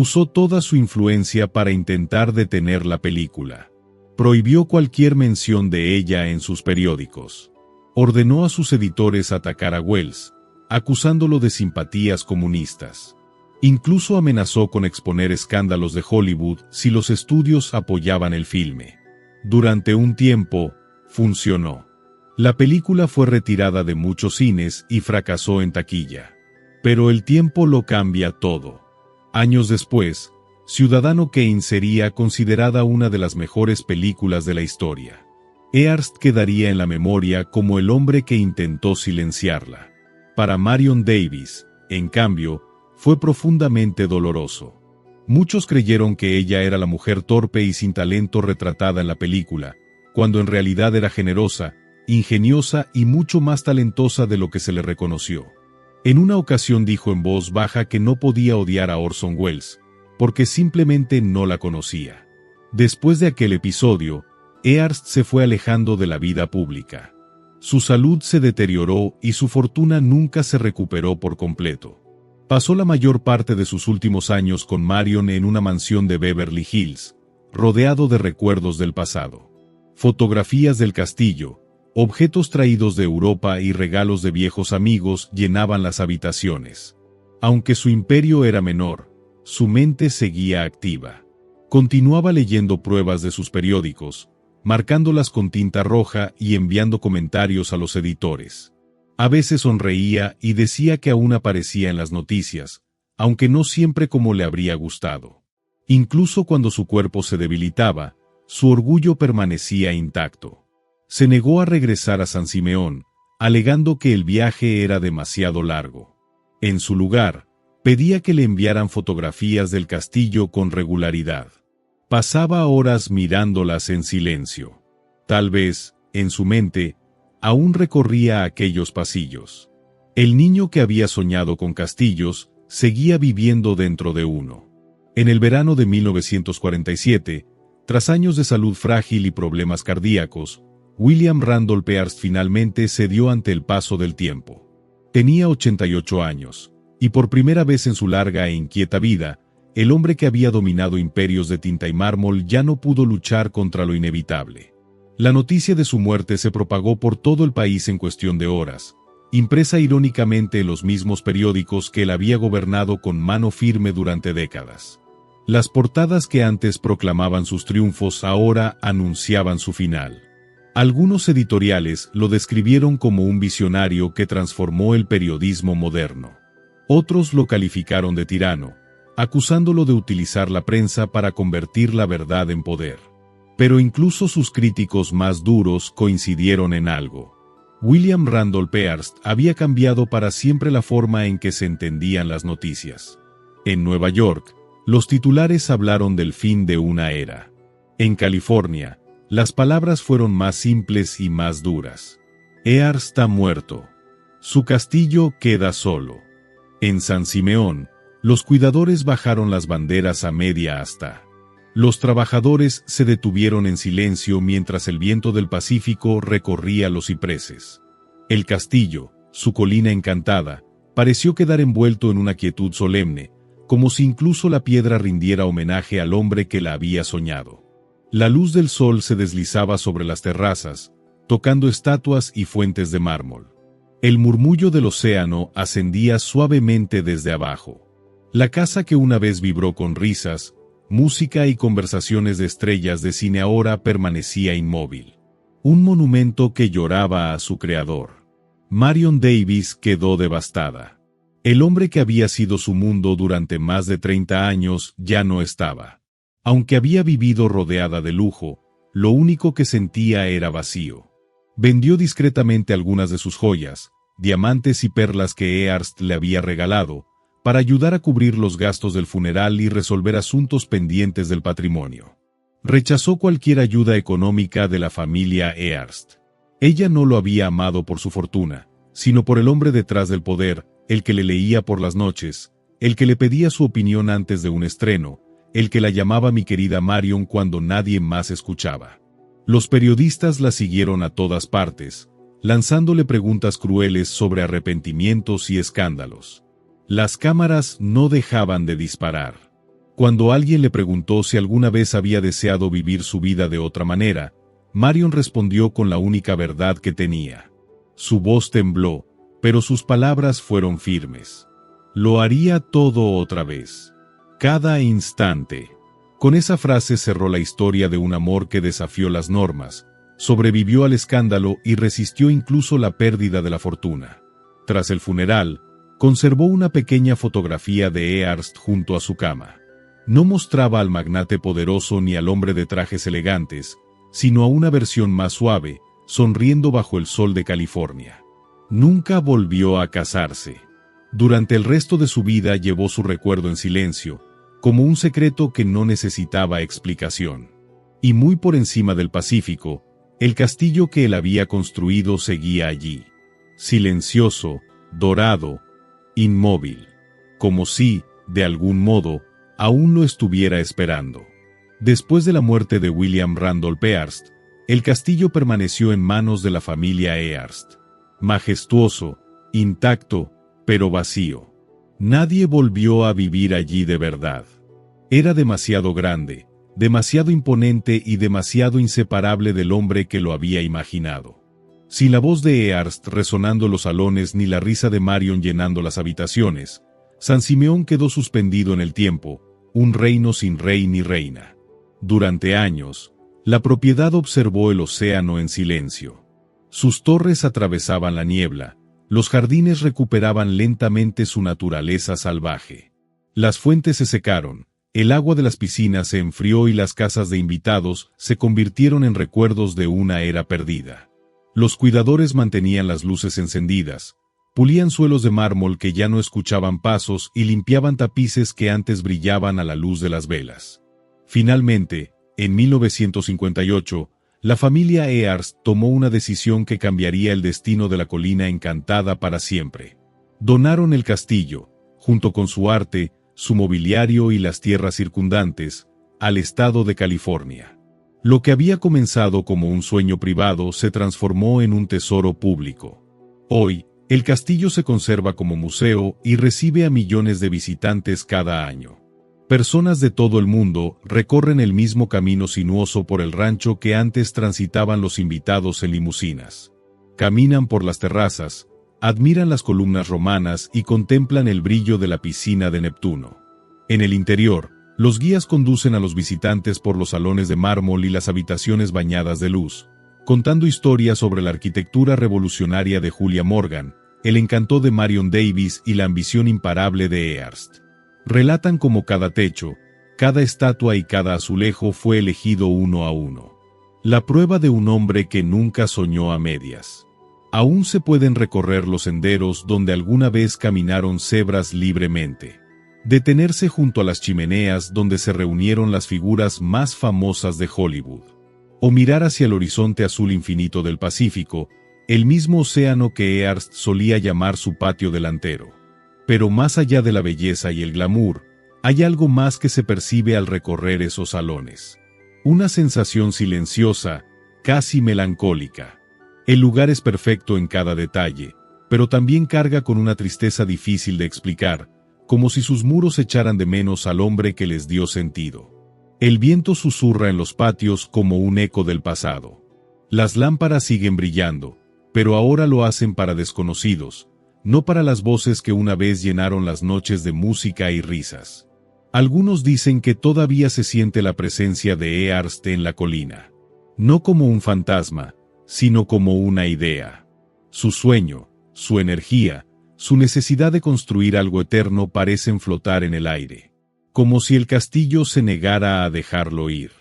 Usó toda su influencia para intentar detener la película. Prohibió cualquier mención de ella en sus periódicos. Ordenó a sus editores atacar a Welles, acusándolo de simpatías comunistas. Incluso amenazó con exponer escándalos de Hollywood si los estudios apoyaban el filme. Durante un tiempo, funcionó. La película fue retirada de muchos cines y fracasó en taquilla. Pero el tiempo lo cambia todo. Años después, Ciudadano Kane sería considerada una de las mejores películas de la historia. Hearst quedaría en la memoria como el hombre que intentó silenciarla. Para Marion Davies, en cambio, fue profundamente doloroso. Muchos creyeron que ella era la mujer torpe y sin talento retratada en la película, cuando en realidad era generosa, ingeniosa y mucho más talentosa de lo que se le reconoció. En una ocasión dijo en voz baja que no podía odiar a Orson Welles, porque simplemente no la conocía. Después de aquel episodio, Hearst se fue alejando de la vida pública. Su salud se deterioró y su fortuna nunca se recuperó por completo. Pasó la mayor parte de sus últimos años con Marion en una mansión de Beverly Hills, rodeado de recuerdos del pasado. Fotografías del castillo, objetos traídos de Europa y regalos de viejos amigos llenaban las habitaciones. Aunque su imperio era menor, su mente seguía activa. Continuaba leyendo pruebas de sus periódicos, marcándolas con tinta roja y enviando comentarios a los editores. A veces sonreía y decía que aún aparecía en las noticias, aunque no siempre como le habría gustado. Incluso cuando su cuerpo se debilitaba, su orgullo permanecía intacto. Se negó a regresar a San Simeón, alegando que el viaje era demasiado largo. En su lugar, pedía que le enviaran fotografías del castillo con regularidad. Pasaba horas mirándolas en silencio. Tal vez, en su mente, aún recorría aquellos pasillos. El niño que había soñado con castillos, seguía viviendo dentro de uno. En el verano de 1947, tras años de salud frágil y problemas cardíacos, William Randolph Hearst finalmente cedió ante el paso del tiempo. Tenía 88 años, y por primera vez en su larga e inquieta vida, el hombre que había dominado imperios de tinta y mármol ya no pudo luchar contra lo inevitable. La noticia de su muerte se propagó por todo el país en cuestión de horas, impresa irónicamente en los mismos periódicos que él había gobernado con mano firme durante décadas. Las portadas que antes proclamaban sus triunfos ahora anunciaban su final. Algunos editoriales lo describieron como un visionario que transformó el periodismo moderno. Otros lo calificaron de tirano, acusándolo de utilizar la prensa para convertir la verdad en poder. Pero incluso sus críticos más duros coincidieron en algo. William Randolph Hearst había cambiado para siempre la forma en que se entendían las noticias. En Nueva York, los titulares hablaron del fin de una era. En California, las palabras fueron más simples y más duras. Hearst ha muerto. Su castillo queda solo. En San Simeón, los cuidadores bajaron las banderas a media asta. Los trabajadores se detuvieron en silencio mientras el viento del Pacífico recorría los cipreses. El castillo, su colina encantada, pareció quedar envuelto en una quietud solemne, como si incluso la piedra rindiera homenaje al hombre que la había soñado. La luz del sol se deslizaba sobre las terrazas, tocando estatuas y fuentes de mármol. El murmullo del océano ascendía suavemente desde abajo. La casa que una vez vibró con risas, música y conversaciones de estrellas de cine ahora permanecía inmóvil. Un monumento que lloraba a su creador. Marion Davies quedó devastada. El hombre que había sido su mundo durante más de 30 años ya no estaba. Aunque había vivido rodeada de lujo, lo único que sentía era vacío. Vendió discretamente algunas de sus joyas, diamantes y perlas que Hearst le había regalado, para ayudar a cubrir los gastos del funeral y resolver asuntos pendientes del patrimonio. Rechazó cualquier ayuda económica de la familia Hearst. Ella no lo había amado por su fortuna, sino por el hombre detrás del poder, el que le leía por las noches, el que le pedía su opinión antes de un estreno, el que la llamaba mi querida Marion cuando nadie más escuchaba. Los periodistas la siguieron a todas partes, lanzándole preguntas crueles sobre arrepentimientos y escándalos. Las cámaras no dejaban de disparar. Cuando alguien le preguntó si alguna vez había deseado vivir su vida de otra manera, Marion respondió con la única verdad que tenía. Su voz tembló, pero sus palabras fueron firmes. Lo haría todo otra vez. Cada instante. Con esa frase cerró la historia de un amor que desafió las normas, sobrevivió al escándalo y resistió incluso la pérdida de la fortuna. Tras el funeral, conservó una pequeña fotografía de Hearst junto a su cama. No mostraba al magnate poderoso ni al hombre de trajes elegantes, sino a una versión más suave, sonriendo bajo el sol de California. Nunca volvió a casarse. Durante el resto de su vida llevó su recuerdo en silencio, como un secreto que no necesitaba explicación. Y muy por encima del Pacífico, el castillo que él había construido seguía allí. Silencioso, dorado, inmóvil, como si, de algún modo, aún lo estuviera esperando. Después de la muerte de William Randolph Hearst, el castillo permaneció en manos de la familia Hearst. Majestuoso, intacto, pero vacío. Nadie volvió a vivir allí de verdad. Era demasiado grande, demasiado imponente y demasiado inseparable del hombre que lo había imaginado. Sin la voz de Hearst resonando en los salones ni la risa de Marion llenando las habitaciones, San Simeón quedó suspendido en el tiempo, un reino sin rey ni reina. Durante años, la propiedad observó el océano en silencio. Sus torres atravesaban la niebla, los jardines recuperaban lentamente su naturaleza salvaje. Las fuentes se secaron, el agua de las piscinas se enfrió y las casas de invitados se convirtieron en recuerdos de una era perdida. Los cuidadores mantenían las luces encendidas, pulían suelos de mármol que ya no escuchaban pasos y limpiaban tapices que antes brillaban a la luz de las velas. Finalmente, en 1958, la familia Hearst tomó una decisión que cambiaría el destino de la colina encantada para siempre. Donaron el castillo, junto con su arte, su mobiliario y las tierras circundantes, al estado de California. Lo que había comenzado como un sueño privado se transformó en un tesoro público. Hoy, el castillo se conserva como museo y recibe a millones de visitantes cada año. Personas de todo el mundo recorren el mismo camino sinuoso por el rancho que antes transitaban los invitados en limusinas. Caminan por las terrazas, admiran las columnas romanas y contemplan el brillo de la piscina de Neptuno. En el interior, los guías conducen a los visitantes por los salones de mármol y las habitaciones bañadas de luz, contando historias sobre la arquitectura revolucionaria de Julia Morgan, el encanto de Marion Davies y la ambición imparable de Hearst. Relatan cómo cada techo, Cada estatua y cada azulejo fue elegido uno a uno. La prueba de un hombre que nunca soñó a medias. Aún se pueden recorrer los senderos donde alguna vez caminaron cebras libremente. Detenerse junto a las chimeneas donde se reunieron las figuras más famosas de Hollywood. O mirar hacia el horizonte azul infinito del Pacífico, el mismo océano que Earst solía llamar su patio delantero. Pero más allá de la belleza y el glamour, hay algo más que se percibe al recorrer esos salones. Una sensación silenciosa, casi melancólica. El lugar es perfecto en cada detalle, pero también carga con una tristeza difícil de explicar, como si sus muros echaran de menos al hombre que les dio sentido. El viento susurra en los patios como un eco del pasado. Las lámparas siguen brillando, pero ahora lo hacen para desconocidos, no para las voces que una vez llenaron las noches de música y risas. Algunos dicen que todavía se siente la presencia de Earst en la colina. No como un fantasma, sino como una idea. Su sueño, su energía, su necesidad de construir algo eterno parecen flotar en el aire. Como si el castillo se negara a dejarlo ir.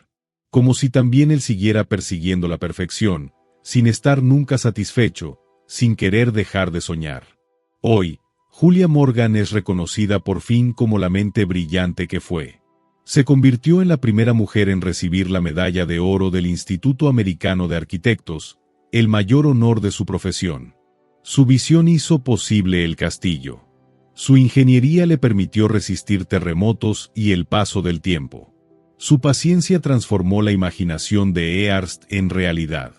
Como si también él siguiera persiguiendo la perfección, sin estar nunca satisfecho, sin querer dejar de soñar. Hoy, Julia Morgan es reconocida por fin como la mente brillante que fue. Se convirtió en la primera mujer en recibir la medalla de oro del Instituto Americano de Arquitectos, el mayor honor de su profesión. Su visión hizo posible el castillo. Su ingeniería le permitió resistir terremotos y el paso del tiempo. Su paciencia transformó la imaginación de Earst en realidad.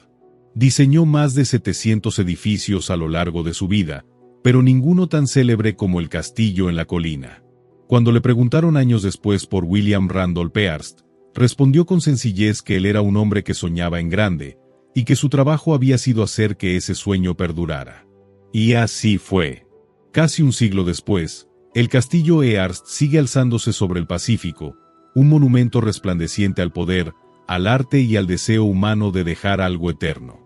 Diseñó más de 700 edificios a lo largo de su vida, pero ninguno tan célebre como el castillo en la colina. Cuando le preguntaron años después por William Randolph Hearst, respondió con sencillez que él era un hombre que soñaba en grande, y que su trabajo había sido hacer que ese sueño perdurara. Y así fue. Casi un siglo después, el castillo Hearst sigue alzándose sobre el Pacífico, un monumento resplandeciente al poder, al arte y al deseo humano de dejar algo eterno.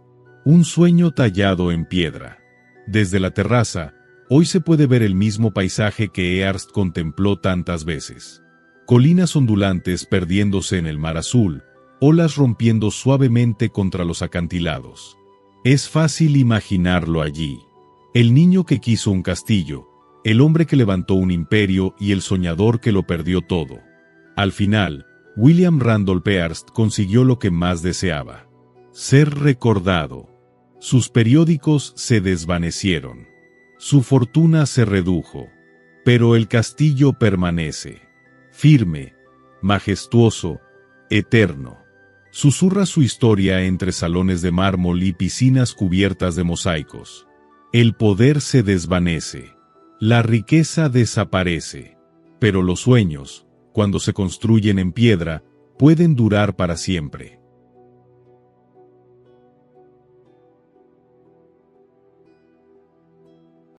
Un sueño tallado en piedra. Desde la terraza, hoy se puede ver el mismo paisaje que Hearst contempló tantas veces. Colinas ondulantes perdiéndose en el mar azul, olas rompiendo suavemente contra los acantilados. Es fácil imaginarlo allí. El niño que quiso un castillo, el hombre que levantó un imperio y el soñador que lo perdió todo. Al final, William Randolph Hearst consiguió lo que más deseaba: ser recordado. Sus periódicos se desvanecieron. Su fortuna se redujo. Pero el castillo permanece. Firme, majestuoso, eterno. Susurra su historia entre salones de mármol y piscinas cubiertas de mosaicos. El poder se desvanece. La riqueza desaparece. Pero los sueños, cuando se construyen en piedra, pueden durar para siempre.